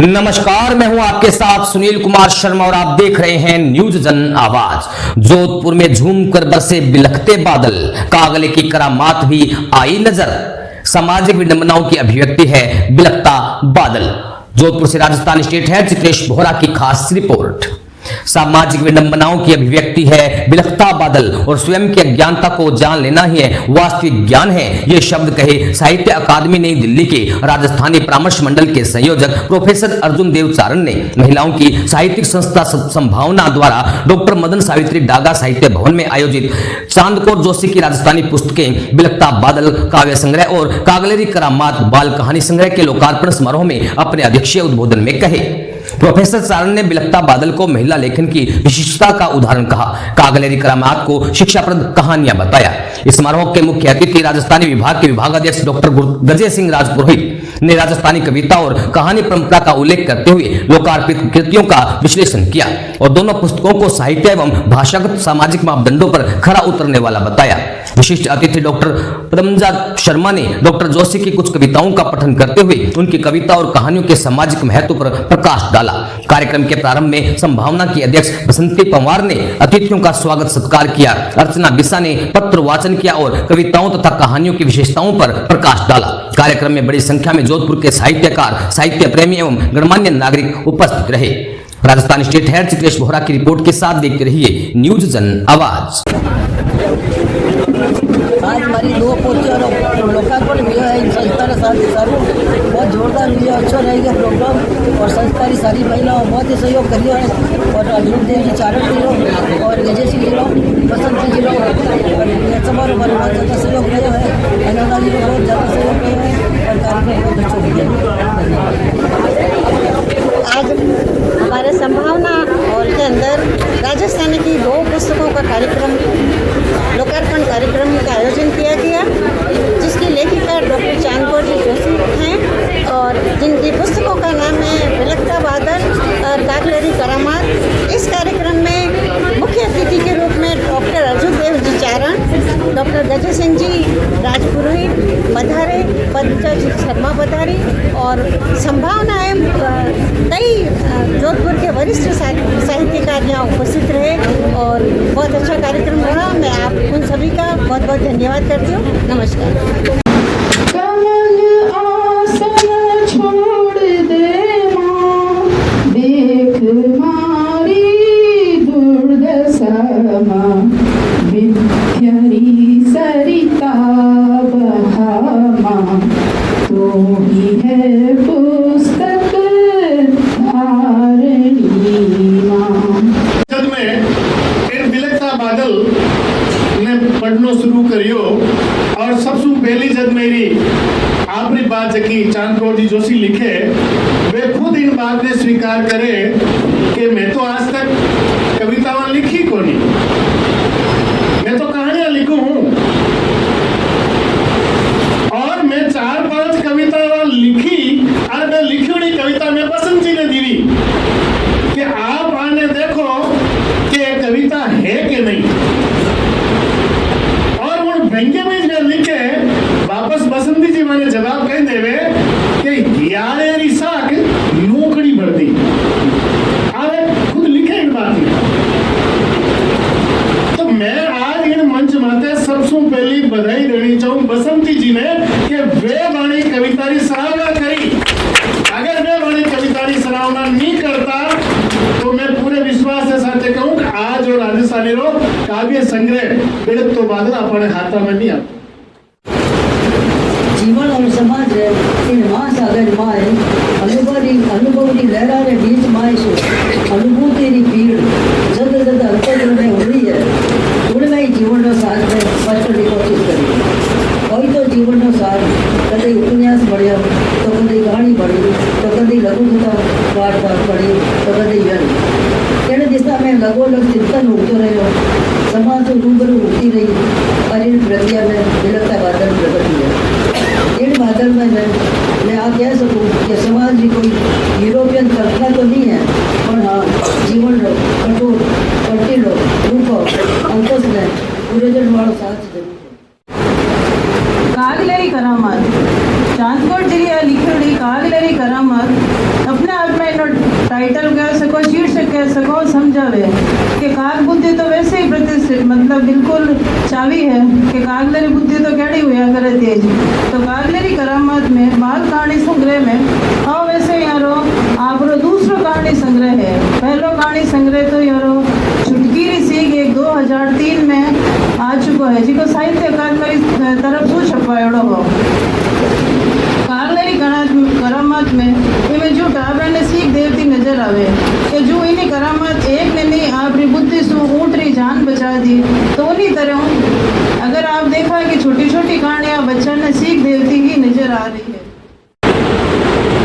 नमस्कार, मैं हूं आपके साथ सुनील कुमार शर्मा और आप देख रहे हैं न्यूज जन आवाज। जोधपुर में झूमकर बरसे बिलखते बादल, कागले की करामात भी आई नजर। सामाजिक विडंबनाओं की अभिव्यक्ति है बिलखता बादल। जोधपुर से राजस्थान स्टेट हेड चित्रेश बोहरा की खास रिपोर्ट। सामाजिक विडंबनाओं की अभिव्यक्ति है बिलखता बादल और स्वयं की अज्ञानता को जान लेना ही वास्तविक ज्ञान है। ये शब्द कहे साहित्य अकादमी नई दिल्ली के राजस्थानी परामर्श मंडल के संयोजक प्रोफेसर अर्जुन देव चारण ने महिलाओं की साहित्यिक संस्था संभावना द्वारा डॉक्टर मदन सावित्री डागा साहित्य भवन में आयोजित चांदकोर जोशी की राजस्थानी पुस्तकें बिलखता बादल काव्य संग्रह और कागलेरी करामात बाल कहानी संग्रह के लोकार्पण समारोह में अपने अध्यक्षीय उद्बोधन में कहे। प्रोफेसर चारण ने बिलखता बादल को महिला लेखन की विशिष्टता का उदाहरण कहा, कागलेरी करामात को शिक्षाप्रद कहानियां बताया। इस समारोह के मुख्य अतिथि राजस्थानी विभाग के विभागाध्यक्ष डॉक्टर गजय सिंह राजपुरोहित ने राजस्थानी कविता और कहानी परंपरा का उल्लेख करते हुए लोकार्पित कृतियों का विश्लेषण किया और दोनों पुस्तकों को साहित्य एवं भाषागत सामाजिक मापदंडों पर खरा उतरने वाला बताया। विशिष्ट अतिथि डॉक्टर पदमजा शर्मा ने डॉक्टर जोशी की कुछ कविताओं का पठन करते हुए उनकी कविता और कहानियों के सामाजिक महत्व पर प्रकाश डाला। कार्यक्रम के प्रारंभ में संभावना की अध्यक्ष बसंती पंवार ने अतिथियों का स्वागत सत्कार किया। अर्चना बिसा ने पत्र वाचन किया और कविताओं तथा कहानियों की विशेषताओं पर प्रकाश डाला। कार्यक्रम में बड़ी संख्या में जोधपुर के साहित्यकार, साहित्य प्रेमी एवं गणमान्य नागरिक उपस्थित रहे। राजस्थान स्टेट हेड चित्रेश बोहरा की रिपोर्ट के साथ देखते रहिए न्यूज जन आवाज। आज हमारी दो पोस्टर लोकार्पण हुआ है इन संस्था साथ बहुत जोरदार हुआ, अच्छा रहेगा प्रोग्राम और संस्था की सारी महिलाओं बहुत ही सहयोग करिए है और अर्जुन देव जी चारण जी लोग और गजय सिंह जी लोग, बसंत जी लोग और समारोह हमारे बहुत ज़्यादा सहयोग रहे हैं। अनुराधा जी लोग बहुत ज़्यादा सहयोग रहे हैं और कार्यक्रम बहुत अच्छा हुआ। आज हमारे संभावना हॉल के अंदर राजस्थान की दो पुस्तकों का कार्यक्रम लोकार्पण कार्यक्रम का आयोजन किया गया, जिसकी लेखिका डॉक्टर चांदकोर जी जोशी हैं और जिनकी पुस्तकों का नाम है बिलखता बादल और कागलेरी करामात। इस कार्यक्रम में मुख्य अतिथि के रूप में डॉक्टर अर्जुन देव जी चारण, डॉक्टर गजय सिंह जी राजपुरोहित पधारे, पदमजा जी शर्मा पधारी और संभावनाएं कई जोधपुर के वरिष्ठ साहित्यकार यहाँ उपस्थित रहे और बहुत अच्छा कार्यक्रम रहा। मैं आप उन सभी का बहुत बहुत धन्यवाद करती हूँ। नमस्कार। सरिता बहामा तो ही है पुस्तक धारणी में फिर बिलखता बादल ने पढ़नो शुरू करियो और सबसे पहली जब मेरी आपरी बात जकी चांदकोर जी जोशी लिखे वे खुद इन बात ने स्वीकार करे कि मैं तो आज तक कवितावां लिखी को नहीं, मैं तो कहानियां लिखू हूं और मैं 4-5 कवितावां लिखी और मैं लिखी हुई कविता में बसंत जी ने दीवी कि आप आने देखो कि कविता है कि नहीं और वो व्यंग्य में जो लिखे वापस बसंती जी मैंने जवाब कह देवे कि यारे साग नौकरी बढ़ती अरे खुद लिखे इन बात तो मैं आज इन मंच माते सबसे पहली बधाई देनी चाहूँ बसंती जी ने कि वे वाणी कविता की सराहना करी। अगर वे वाणी कविता की सराहना नहीं करता तो मैं पूरे विश्वास के साथ कहूँ कि आज और राजस्थानी रो काव्य संग्रह बिलख तो बादल अपने हाथ में नहीं आता। जीवन और समाज है इन महासागर माए अनुभव की लहरा रे बीच माए सो अनुभूति री पीड़ जद जद अंतर में हो रही है उड़ना ही जीवन रो साथ में बचने की कोशिश करी। कोई तो जीवन रो साथ कदे उपन्यास पढ़ियो तो कदे कहानी पढ़ी तो कदे लघुकथा वार्ता पढ़ी तो कदे यन केड़े दिशा में लगोलग चिंतन होते रहो समाज से रूबरू होती रही और इन प्रक्रिया में बिलखता बादल प्रगति है। इन बादल में मैं आप कह सकूँ कि समाज की कोई यूरोपियन कल्पना तो नहीं है और हाँ जीवन लो कठोर कटी लो रूप अंकुश में पूरे जन वालों साथ जरूर कागलेरी करामात चांदकोर जिले लिखी कागलेरी करामात अपने आप एनो टाइटल कह सको, शीर्षक कह सको, समझावे कि काग बुद्धि तो वैसे ही प्रतिष्ठित मतलब बिल्कुल चावी है कि कागलेरी बुद्धि तो कैडी हुआ करे तेज। तो कागलेरी करामात में बाल कहानी संग्रह में और वैसे यारो आप दूसरो कहानी संग्रह है। पहलो कहानी संग्रह तो यारो छुटकीरी सीख एक 2003 में आ चुको है, जिको साहित्य अकादमी तरफ से छपायोड़ो हो। कागलेरी करामात में इमें जो टाबरे सीख देवती नजर आवे कि जो इन्हीं करामात एक ने नहीं आपरी बुद्धि से ऊँटरी जान बचा दी। तो उन्हीं तरह अगर आप देखा कि छोटी छोटी कहानियां बच्चा ने सीख देवती ही नजर आ रही है।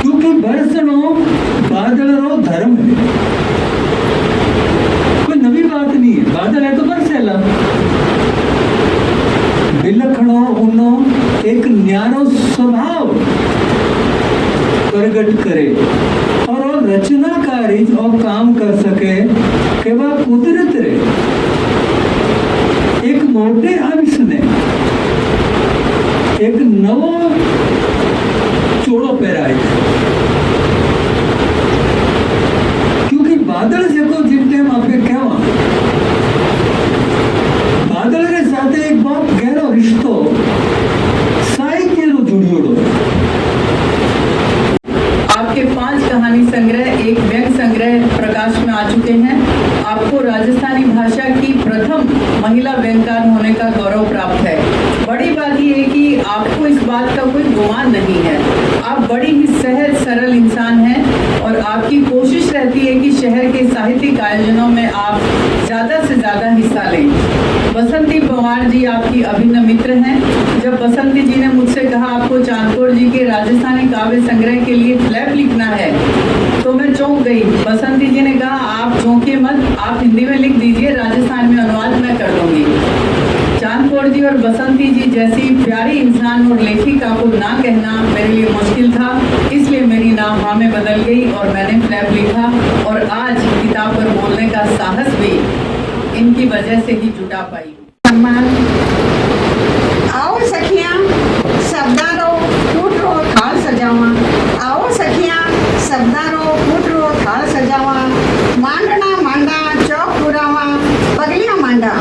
क्योंकि बरसनो बादल धर्म है, कोई नवी बात नहीं है। बादल है तो बरसेला, विलखणो उनो एक न्यारो स्वभाव प्रकट करे और रचनाकारी और काम कर सके कि वह कुदरत रे एक मोटे अंश ने एक नवो चोड़ो पहराए। क्योंकि बादल से को जिन टाइम आपके कहवा बादल के साथ एक बहुत गहरा रिश्तो साहित्य रो जुड़ियोड़ो। आपके 5 कहानी संग्रह, एक व्यंग संग्रह प्रकाश में आ चुके हैं। आपको राजस्थानी भाषा की प्रथम महिला व्यंगकार होने का गौरव प्राप्त है। बड़ी बात यह है कि आपको इस बात का कोई गुमान नहीं है। आप बड़ी ही सहज सरल इंसान हैं और आपकी कोशिश रहती है कि शहर के साहित्यिक आयोजनों में आप ज़्यादा से ज़्यादा हिस्सा लें। बसंती पवार जी आपकी अभिन्न मित्र हैं। जब बसंती जी ने मुझसे कहा आपको चांदकोर जी के राजस्थानी काव्य संग्रह के लिए फ्लैप लिखना है तो मैं चौंक गई। बसंती जी ने कहा आप चौंकिए मत, आप हिंदी में लिख दीजिए, राजस्थान में अनुवाद मैं कर दूंगी। चांदकोर जी और बसंती जी जैसी प्यारी इंसान और लेखिका को ना कहना मेरे लिए मुश्किल था, इसलिए मेरी नाम हाँ में बदल गई और मैंने फ्लैप लिखा और आज किताब पर बोलने का साहस भी इनकी वजह से ही जुटा पाई। आओ सखियां शब्दारो फूटरो थाल सजावा, आओ सखियां शब्दारो फूटरो थाल सजावा, मांडना मांडा चौक पुरावा पगलियां मांडा।